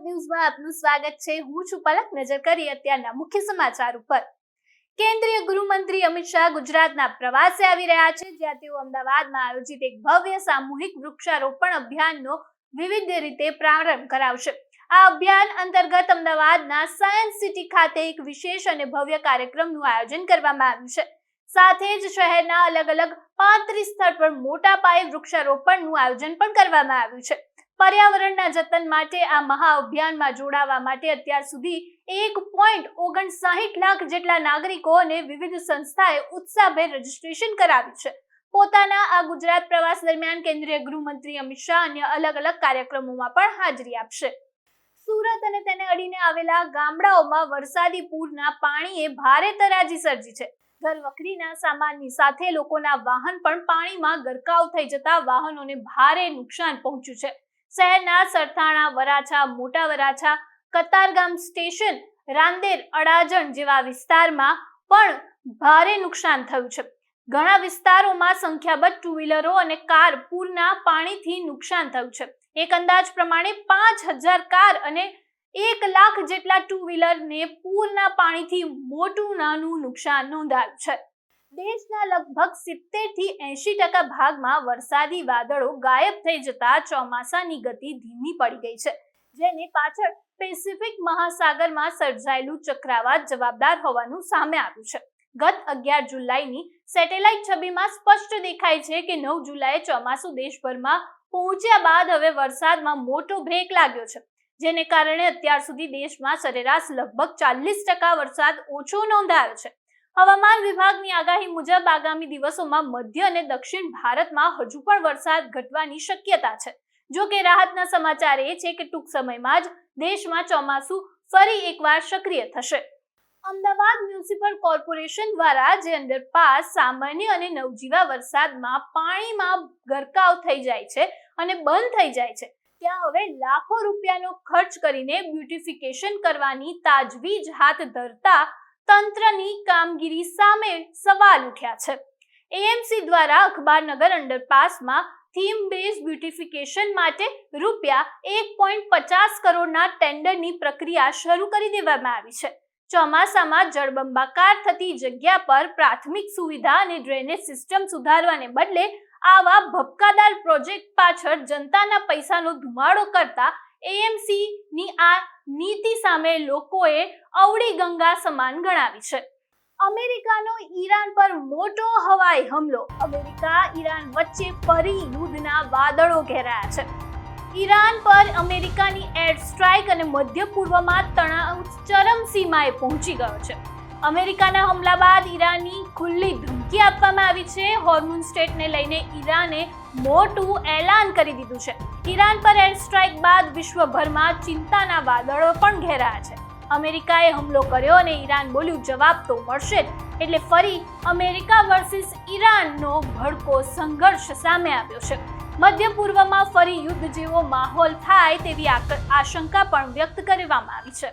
ન્યૂઝમાં આપનું સ્વાગત છે। હું છું પલક। નજર કરીએ અત્યારના મુખ્ય સમાચાર ઉપર। કેન્દ્રીય ગૃહમંત્રી અમિત શાહ ગુજરાતના પ્રવાસે આવી રહ્યા છે, જ્યાં તેઓ અમદાવાદમાં આયોજિત એક ભવ્ય સામૂહિક વૃક્ષારોપણ અભિયાનનો વિવિધ રીતે પ્રારંભ કરાવશે। આ અભિયાન અંતર્ગત અમદાવાદના સાયન્સ સિટી ખાતે એક વિશેષ અને ભવ્ય કાર્યક્રમનું આયોજન કરવામાં આવ્યું છે। સાથે જ શહેરના અલગ અલગ 35 સ્થળ પર મોટા પાયે વૃક્ષારોપણનું આયોજન પણ કરવામાં આવ્યું છે। पर्यावरणના જતન માટે આ મહાઅભિયાનમાં જોડાવા માટે અત્યાર સુધી 1.59 લાખ જેટલા નાગરિકો અને વિવિધ સંસ્થાએ ઉત્સાહભેર રજીસ્ટ્રેશન કરાવ્યું છે। પોતાના આ ગુજરાત પ્રવાસ દરમિયાન કેન્દ્રીય ગૃહમંત્રી અમિત શાહ અન્ય અલગ અલગ કાર્યક્રમોમાં પણ હાજરી આપશે। સુરત અને તેને અડીને આવેલા ગામડાઓમાં વરસાદી પૂરના પાણીએ ભારે તરાજી સર્જી છે। ઘરવખરીના સામાનની સાથે લોકોના વાહન પણ પાણીમાં ગરકાવ થઈ જતા વાહનોને ભારે નુકસાન પહોંચ્યું છે। શહેરના સરથાણા, વરાછા, મોટા વરાછા, કતારગામ સ્ટેશન, રાંદેર, અડાજણ જેવા વિસ્તારમાં પણ ભારે નુકસાન થયું છે। ઘણા વિસ્તારોમાં સંખ્યાબંધ ટુ વ્હીલરો અને કાર પૂરના પાણીથી નુકસાન થયું છે। એક અંદાજ પ્રમાણે 5000 કાર અને 1 લાખ જેટલા ટુ વ્હીલરને પૂરના પાણીથી મોટું નાનું નુકસાન નોંધાયું છે। દેશના લગભગ 70 થી 80% ભાગમાં વરસાદી વાદળો ગાયબ થઈ જતા ચોમાસાની ગતિ ધીમી પડી ગઈ છે, જેની પાછળ પેસિફિક મહાસાગરમાં સર્જાયેલું ચક્રવાત જવાબદાર હોવાનું સામે આવ્યું છે। ગત 11 જુલાઈની સેટેલાઇટ છબીમાં સ્પષ્ટ દેખાય છે કે 9 જુલાઈએ ચોમાસું દેશભરમાં પહોંચ્યા બાદ હવે વરસાદમાં મોટો બ્રેક લાગ્યો છે, જેને કારણે અત્યાર સુધી દેશમાં સરેરાશ લગભગ 40% વરસાદ ઓછો નોંધાયો છે। હવામાન વિભાગની આગાહી મુજબ આગામી દિવસોમાં મધ્ય અને દક્ષિણ ભારતમાં હજુ પણ વરસાદ ઘટવાની શક્યતા છે। જો કે રાહતના સમાચાર એ છે કે ટૂંક સમયમાં જ દેશમાં ચોમાસું ફરી એકવાર સક્રિય થશે। અમદાવાદ મ્યુનિસિપલ કોર્પોરેશન દ્વારા જે અંડરપાસ સામાન્ય અને નવજીવા વરસાદમાં પાણીમાં ગરકાવ થઈ જાય છે અને બંધ થઈ જાય છે, ત્યાં હવે લાખો રૂપિયાનો ખર્ચ કરીને બ્યુટિફિકેશન કરવાની તાજવીજ હાથ ધરતા તંત્રની કામગીરી સામે સવાલ ઉઠ્યા છે। એએમસી દ્વારા અખબારનગર અંડરપાસમાં થીમ બેઝ બ્યુટિફિકેશન માટે રૂપિયા 1.50 કરોડના ટેન્ડરની પ્રક્રિયા શરૂ કરી દેવામાં આવી છે। ચોમાસામાં જળબંબાકાર થતી જગ્યા પર પ્રાથમિક સુવિધા અને ડ્રેનેજ સિસ્ટમ સુધારવાને બદલે આવા ભપકાદાર પ્રોજેક્ટ પાછળ જનતાના પૈસાનો ધુમાડો કરતા એએમસીની આ નીતિ સામે લોકોએ અવળી ગંગા સમાન ગણાવી છે। અમેરિકાનો ઈરાન પર મોટો હવાઈ હુમલો। અમેરિકા ઈરાન વચ્ચે ફરી યુદ્ધના વાદળો ઘેરાયા છે। ઈરાન પર અમેરિકાની એર સ્ટ્રાઇક અને મધ્ય પૂર્વમાં તણાવ ચરમસીમાએ પહોંચી ગયો છે। અમેરિકાના હુમલા બાદ ઈરાનની ખુલ્લી ધમકી આપવામાં આવી છે। હોર્મુઝ સ્ટ્રેટને લઈને ઈરાને મોટું એલાન કરી દીધું છે। ઈરાન પર એર સ્ટ્રાઇક બાદ વિશ્વભરમાં ચિંતાના વાદળો પણ ઘેરાયા છે। અમેરિકાએ હુમલો કર્યો અને ઈરાન બોલ્યું જવાબ તો મળશે જ, એટલે ફરી અમેરિકા વર્સિસ ઈરાનનો ભડકો સંઘર્ષ સામે આવ્યો છે। મધ્ય પૂર્વમાં ફરી યુદ્ધ જેવો માહોલ થાય તેવી આશંકા પણ વ્યક્ત કરવામાં આવી છે।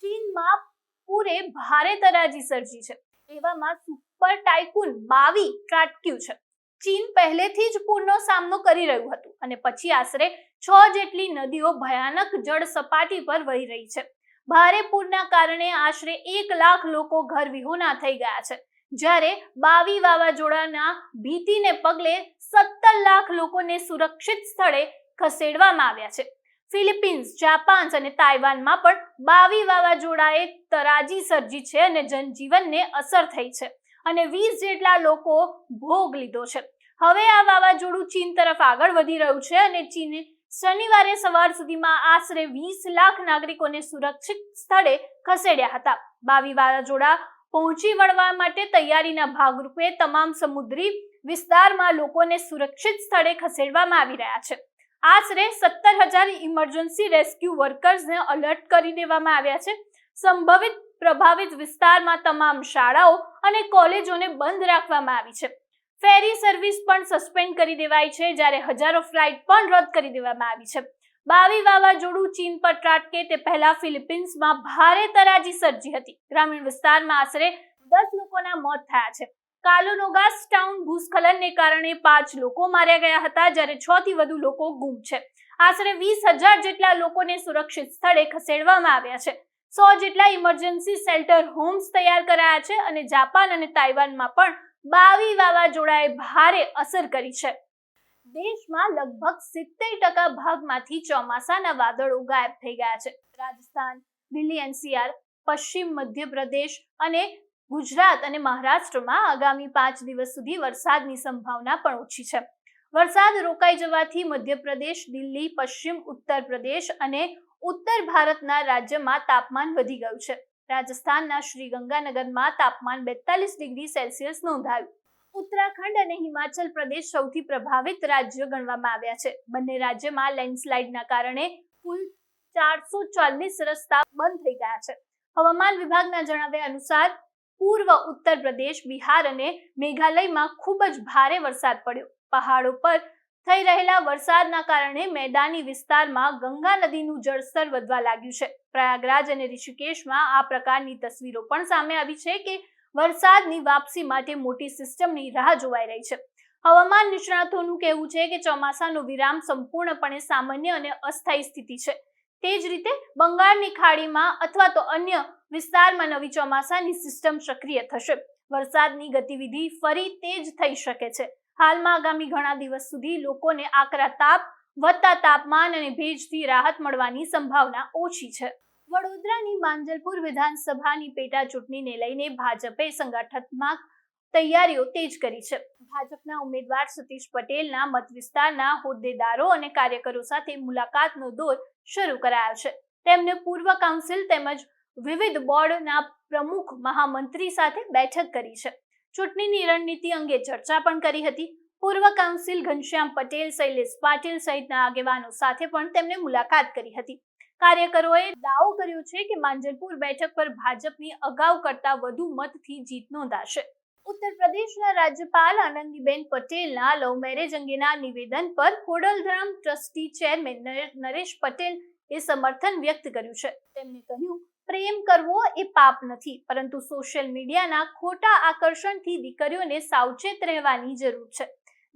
ચીનમાં પૂરે ભારે તરાજી સર્જી છે, એવામાં સુપર ટાઇકૂન બાવી ત્રાટક્યું છે। ચીન પહેલેથી જ પૂરનો સામનો કરી રહ્યું હતું અને પછી આશરે 6 જેટલી નદીઓ ભયાનક જળ સપાટી પર વહી રહી છે। ભારે પૂરના કારણે આશરે 1 લાખ લોકો ઘર વિહોણા થઈ ગયા છે, જ્યારે બાવી વાવાઝોડાના ભીતિને પગલે 17 લાખ લોકોને સુરક્ષિત સ્થળે ખસેડવામાં આવ્યા છે। ફિલિપિન્સ, જાપાન અને તાઇવાનમાં પણ બાવી વાવાઝોડાએ તરાજી સર્જી છે અને જનજીવનને અસર થઈ છે અને 20 જેટલા લોકો ભોગ લીધો છે। હવે આ વાવાઝોડું ચીન તરફ આગળ વધી રહ્યું છે અને ચીને શનિવારે સવાર સુધીમાં આશરે 20 લાખ નાગરિકોને સુરક્ષિત સ્થળે ખસેડ્યા હતા। બાવી વાવાઝોડા પહોંચી વળવા માટે તૈયારીના ભાગરૂપે તમામ સમુદ્રી વિસ્તારમાં લોકોને સુરક્ષિત સ્થળે ખસેડવામાં આવી રહ્યા છે। આશરે 17,000 ઇમરજન્સી રેસ્ક્યુ વર્કર્સને અલર્ટ કરી દેવામાં આવ્યા છે। સંભવિત પ્રભાવિત વિસ્તારમાં તમામ શાળાઓ અને કોલેજોને બંધ રાખવામાં આવી છે। ફેરી સર્વિસ પણ સસ્પેન્ડ કરી દેવાઈ છે, જ્યારે હજારો ફ્લાઇટ પણ રદ કરી દેવામાં આવી છે। બાવી વાવાઝોડું ચીન પર ત્રાટકે તે પહેલા ફિલિપિન્સમાં ભારે તરાજી સર્જી હતી। ગ્રામીણ વિસ્તારમાં આશરે 10 લોકોના મોત થયા છે। કાલોનોગાસ ટાઉન ભૂસ્ખલનને કારણે 5 લોકો માર્યા ગયા હતા, જ્યારે 6 થી વધુ લોકો ગુમ છે। આશરે 20,000 જેટલા લોકોને સુરક્ષિત સ્થળે ખસેડવામાં આવ્યા છે. 100 જેટલા ઇમરજન્સી શેલ્ટર હોમ્સ તૈયાર કરાયા છે અને જાપાન અને તાઇવાનમાં પણ 22 વાવાઝોડાએ ભારે અસર કરી છે. દેશમાં લગભગ 70% ભાગમાંથી ચોમાસાના વાદળો ગાયબ થઈ ગયા છે. રાજસ્થાન, દિલ્હી એનસીઆર, પશ્ચિમ મધ્યપ્રદેશ અને ગુજરાત અને મહારાષ્ટ્રમાં આગામી 5 દિવસ સુધી વરસાદની સંભાવના પણ ઓછી છે. વરસાદ રોકાઈ જવાથી મધ્યપ્રદેશ, દિલ્હી, પશ્ચિમ ઉત્તર પ્રદેશ અને ઉત્તર ભારતના રાજ્યમાં તાપમાન વધી ગયું છે. રાજસ્થાનના શ્રીગંગાનગરમાં તાપમાન 42 ડિગ્રી સેલ્સિયસ નોંધાયું. ઉત્તરાખંડ અને હિમાચલ પ્રદેશ સૌથી પ્રભાવિત રાજ્યો ગણવામાં આવ્યા છે. બંને રાજ્યમાં લેન્ડસ્લાઇડના કારણે કુલ 440 રસ્તા બંધ થઈ ગયા છે. હવામાન વિભાગના જણાવ્યા અનુસાર પૂર્વ ઉત્તર પ્રદેશ, બિહાર અને મેઘાલયમાં ખૂબ જ ભારે વરસાદ પડ્યો. પહાડો પર થઈ રહેલા વરસાદના કારણે મેદાની વિસ્તારમાં ગંગા નદીનું જળસ્તર વધવા લાગ્યું છે. પ્રયાગરાજ અને ઋષિકેશમાં આ પ્રકારની તસવીરો પણ સામે આવી છે કે વરસાદની વાપસી માટે મોટી સિસ્ટમની રાહ જોવાઈ રહી છે. હવામાન નિષ્ણાતોનું કહેવું છે કે ચોમાસાનો વિરામ સંપૂર્ણપણે સામાન્ય અને અસ્થાયી સ્થિતિ છે. તે જ રીતે બંગાળની ખાડીમાં અથવા તો અન્ય વિસ્તારમાં નવી ચોમાસાની સિસ્ટમ સક્રિય થશે. વરસાદની ગતિવિધિ ફરી તેજ થઈ શકે છે. હાલમાં આગામી ઘણા દિવસ સુધી લોકોને આકરા તાપ, વધતા તાપમાન અને ભેજથી રાહત મળવાની સંભાવના ઓછી છે. વડોદરાની માંજલપુર વિધાનસભાની પેટા ચૂંટણીને લઈને ભાજપે સંગઠનાત્મક તૈયારીઓ તેજ કરી છે. ભાજપના ઉમેદવાર સતીશ પટેલના મત વિસ્તારના હોદ્દેદારો અને કાર્યકરો સાથે મુલાકાતનો દોર શરૂ કરાયો છે. તેમને પૂર્વ કાઉન્સિલ તેમજ વિવિધ બોર્ડના પ્રમુખ મહામંત્રી સાથે બેઠક કરી છે. ચૂંટણીની રણનીતિ અંગે ચર્ચા પણ કરી હતી. પૂર્વ કાઉન્સિલ ઘનશ્યામ પટેલ, શૈલેષ પાટીલ સહિતના આગેવાનો સાથે પણ તેમને મુલાકાત કરી હતી. કાર્યકરોએ દાવો કર્યો છે કે માંજલપુર બેઠક પર ભાજપની અગાઉ કરતા વધુ મતથી જીત નોંધાશે. ઉત્તર પ્રદેશના રાજ્યપાલ આનંદીબેન પટેલના લવ મેરેજ અંગેના નિવેદન પર ખોડલધામ ટ્રસ્ટી ચેરમેન નરેશ પટેલે સમર્થન વ્યક્ત કર્યું છે. તેમણે કહ્યું, પ્રેમ કરવો એ પાપ નથી, પરંતુ સોશિયલ મીડિયાના ખોટા આકર્ષણથી દીકરીઓને સાવચેત રહેવાની જરૂર છે.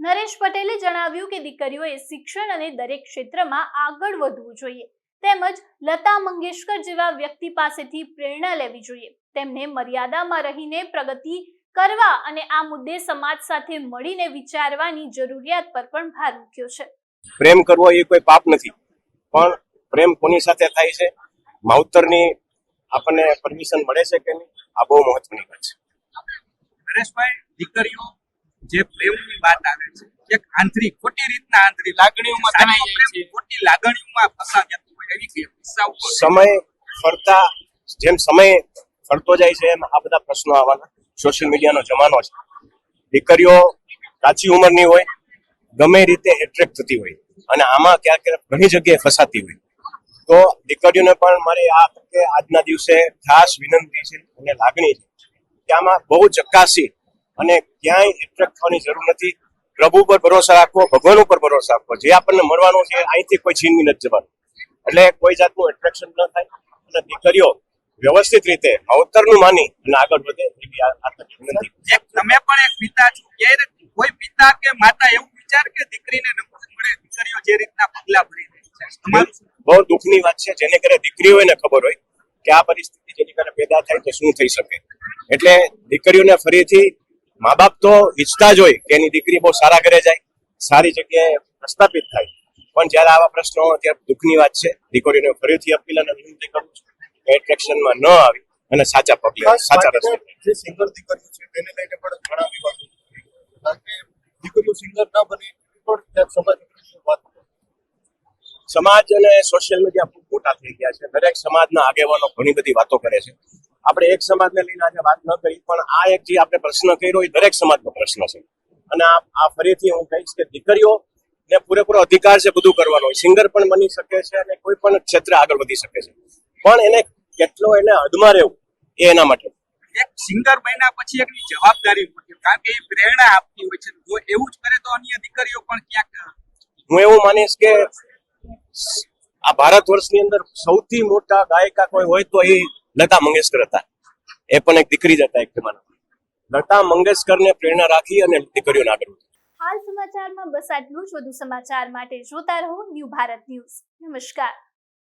નરેશ પટેલે જણાવ્યું કે દીકરીઓએ શિક્ષણ અને દરેક ક્ષેત્રમાં આગળ વધવું જોઈએ. તેમજ લતા મંગેશકર જેવા વ્યક્તિ પાસેથી પ્રેરણા લેવી જોઈએ. તેમને મર્યાદામાં રહીને પ્રગતિ કરવા અને આ મુદ્દે સમાજ સાથે મળીને વિચારવાની જરૂરિયાત પર પણ ભાર મૂક્યો છે. પ્રેમ કરવો એ કોઈ પાપ નથી, પણ પ્રેમ કોની સાથે થાય છે, માવતરની આપણને પરમિશન મળે છે કે નહીં, આ બહુ મહત્વની વાત છે. નરેશભાઈ, દીકરીઓ જે પ્રેમની વાત આવે છે, એક આંતરિક ખોટી રીતના આંતરિક લાગણીઓમાં તણાઈ જાય છે, ખોટી લાગણીઓમાં ફસાઈ જતું હોય એવી કિસ્સાઓ સમય ફરતા જેમ સમય ફરતો જાય છે એમ આ બધા પ્રશ્નો આવવાના. સોશિયલ મીડિયાનો જમાનો છે. દીકરીઓ કાચી ઉંમરની હોય, ગમે રીતે એટ્રેક્ટ થતી હોય અને આમાં ક્યાંક ઘણી જગ્યાએ ફસાતી હોય. તો દીકરીઓને પણ મારી આ તકે આજના દિવસે ખાસ વિનંતી છે અને લાગણી છે કે આમાં બહુ ચકાસી અને ક્યાંય એટ્રેક્ટ થવાની જરૂર નથી. પ્રભુ પર ભરોસા રાખવો, ભગવાન ઉપર ભરોસા રાખવો. જે આપણને મળવાનું છે અહીંથી કોઈ છીનવી નથી જવાનું. એટલે કોઈ જાતનું એટ્રેક્શન ન થાય અને દીકરીઓ વ્યવસ્થિત રીતે અવતરનું માની અને આગળ વધે એવી આ વિનંતી. તમે પણ એક પિતા છો, કોઈ પિતા કે માતા એવું વિચાર કે દીકરીને નોકરી મળે, દીકરીઓ જે રીતના પગલા ભરી રહી છે, તમારું બહુ દુઃખની વાત છે. જેને કરે દીકરીઓ એને ખબર હોય કે આ પરિસ્થિતિ જેની કરે પેદા થાય તો શું થઈ શકે. એટલે દીકરીઓને ફરીથી મા બાપ તો ઈચ્છતા જ હોય કે એની દીકરી બહુ સારા ઘરે જાય, સારી જગ્યાએ પ્રસ્થાપિત થાય, પણ જયારે આવા પ્રશ્નો ત્યારે દુઃખની વાત છે. દીકરીઓને ફરીથી અપીલ અને વિનંતી કરું છું કે એટ્રેક્શનમાં ન આવી અને સાચા પગલે સાચા રસ્તે. જે સિંગર દીકરીઓ છે તેને લઈને પણ ઘણા વિવાદો, કારણ કે દીકરીઓ સિંગર ના બની પણ સમાજ અને સોશિયલ મીડિયા ખૂબ મોટા થઈ ગયા છે. દરેક સમાજના આગેવાનો ઘણી બધી વાતો કરે છે. આપણે એક સમાજને લઈને આજે વાત ન કરી, પણ આ એક જે આપણે પ્રશ્ન કર્યો એ દરેક સમાજનો પ્રશ્ન છે. અને આ ફરીથી હું કહીશ કે દીકરીઓ ને પૂરેપૂરો અધિકાર છે બધું કરવાનો. સિંગર પણ બની શકે છે અને કોઈ પણ ક્ષેત્રે આગળ વધી શકે છે, પણ એને કેટલો એને હદમાં રહેવું એ એના માટે. એક સિંગર બન્યા પછી એકની જવાબદારી હોય, કારણ કે એ પ્રેરણા આપતી હોય છે. જો એવું જ કરે તો અન્ય દીકરીઓ પણ ક્યાંક, હું એવું માનીશ કે આ ભારત વર્ષની અંદર સૌથી મોટા ગાયિકા કોઈ હોય તો એ લતા મંગેશકર હતા. એ પણ એક દીકરી જ હતા એક જમાનામાં. લતા મંગેશકરને પ્રેરણા રાખી અને દીકરીઓને આગળ. હાલ સમાચાર સમાચારમાં બસ આટલું જ. વધુ સમાચાર માટે જોતા રહો ન્યૂ ભારત ન્યૂઝ. નમસ્કાર.